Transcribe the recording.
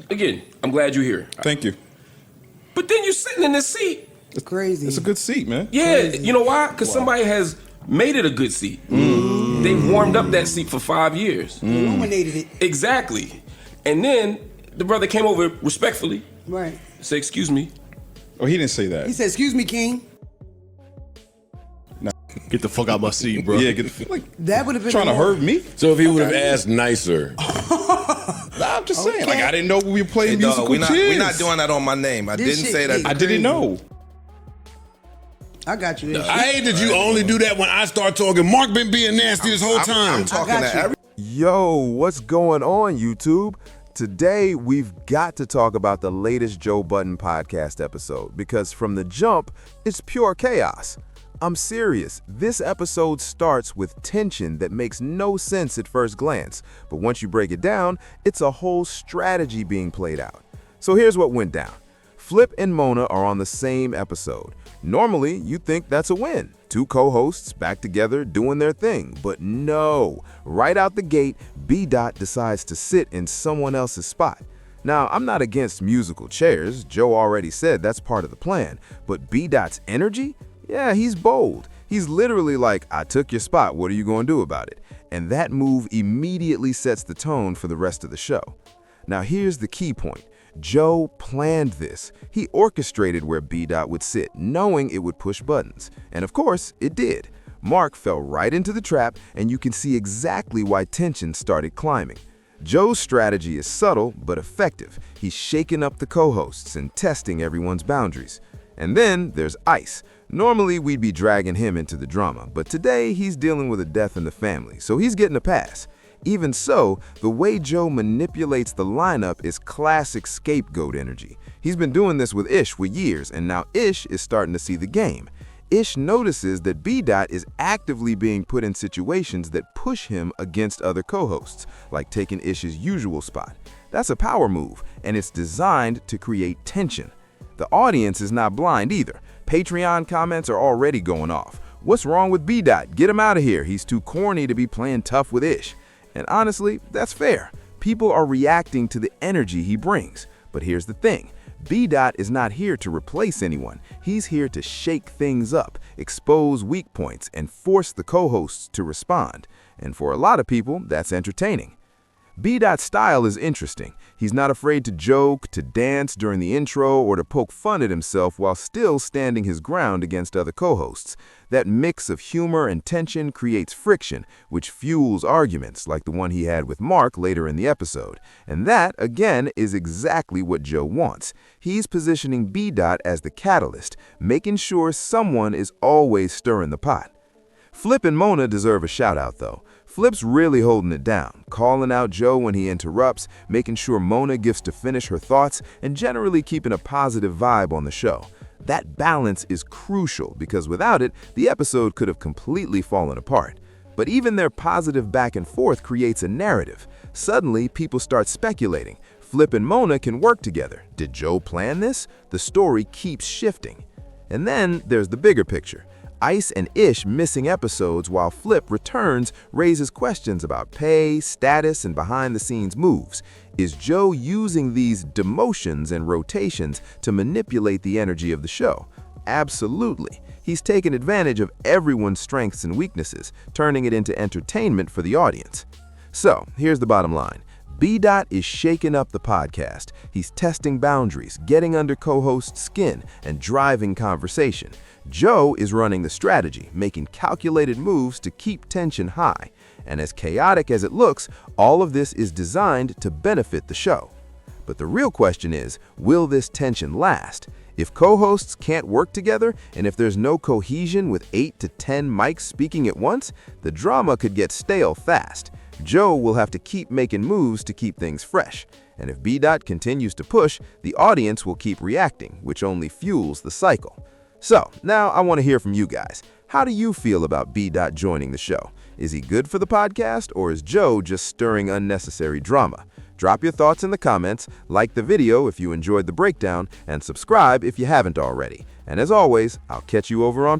again, I'm glad you're here. Thank you. But then you're sitting in this seat. It's crazy. It's a good seat, man. Yeah, Crazy. you know why? Because somebody has made it a good seat. They've warmed up that seat for 5 years. Illuminated it. Exactly. And then the brother came over respectfully, Right. said, excuse me. Oh, he didn't say that. He said, "Excuse me, King." Get the fuck out my seat, bro. Yeah, like That would have been trying to hurt me. So if he would have asked nicer. Nah, I'm just saying. Okay. Like I didn't know we were playing Hey, dog, musical chairs. we're not doing that on my name. I This didn't shit say that. is I didn't know. I got you. I hate that you only do that when I start talking. Mark been being nasty this whole time. I'm talking got to you. every. Yo, what's going on, YouTube? Today, we've got to talk about the latest Joe Budden Podcast episode because from the jump, it's pure chaos. I'm serious. This episode starts with tension that makes no sense at first glance, but once you break it down, it's a whole strategy being played out. So here's what went down. Flip and Mona are on the same episode. Normally, you'd think that's a win. Two co-hosts back together doing their thing, but no. Right out the gate, B-Dot decides to sit in someone else's spot. Now, I'm not against musical chairs. Joe already said that's part of the plan, but B-Dot's energy? Yeah, he's bold. He's literally like, I took your spot, what are you going to do about it? And that move immediately sets the tone for the rest of the show. Now here's the key point. Joe planned this. He orchestrated where B-Dot would sit, knowing it would push buttons. And of course, it did. Mark fell right into the trap, and you can see exactly why tension started climbing. Joe's strategy is subtle, but effective. He's shaking up the co-hosts and testing everyone's boundaries. And then there's Ice. Normally, we'd be dragging him into the drama, but today he's dealing with a death in the family, so he's getting a pass. Even so, the way Joe manipulates the lineup is classic scapegoat energy. He's been doing this with Ish for years, and now Ish is starting to see the game. Ish notices that B-Dot is actively being put in situations that push him against other co-hosts, like taking Ish's usual spot. That's a power move, and it's designed to create tension. The audience is not blind either. Patreon comments are already going off. What's wrong with B-Dot? Get him out of here. He's too corny to be playing tough with Ish. And honestly, that's fair. People are reacting to the energy he brings. But here's the thing. B-Dot is not here to replace anyone. He's here to shake things up, expose weak points, and force the co-hosts to respond. And for a lot of people, that's entertaining. B-Dot's style is interesting. He's not afraid to joke, to dance during the intro, or to poke fun at himself while still standing his ground against other co-hosts. That mix of humor and tension creates friction, which fuels arguments like the one he had with Mark later in the episode. And that, again, is exactly what Joe wants. He's positioning B-Dot as the catalyst, making sure someone is always stirring the pot. Flip and Mona deserve a shout-out, though. Flip's really holding it down, calling out Joe when he interrupts, making sure Mona gets to finish her thoughts, and generally keeping a positive vibe on the show. That balance is crucial because without it, the episode could have completely fallen apart. But even their positive back and forth creates a narrative. Suddenly, people start speculating. Flip and Mona can work together. Did Joe plan this? The story keeps shifting. And then there's the bigger picture. Ice and Ish missing episodes while Flip returns raises questions about pay, status, and behind-the-scenes moves. Is Joe using these demotions and rotations to manipulate the energy of the show? Absolutely. He's taken advantage of everyone's strengths and weaknesses, turning it into entertainment for the audience. So, here's the bottom line. B-Dot is shaking up the podcast. He's testing boundaries, getting under co-hosts' skin, and driving conversation. Joe is running the strategy, making calculated moves to keep tension high. And as chaotic as it looks, all of this is designed to benefit the show. But the real question is, will this tension last? If co-hosts can't work together, and if there's no cohesion with 8 to 10 mics speaking at once, the drama could get stale fast. Joe will have to keep making moves to keep things fresh. And if B-Dot continues to push, the audience will keep reacting, which only fuels the cycle. So, now I want to hear from you guys. How do you feel about B-Dot joining the show? Is he good for the podcast, or is Joe just stirring unnecessary drama? Drop your thoughts in the comments, like the video if you enjoyed the breakdown, and subscribe if you haven't already. And as always, I'll catch you over on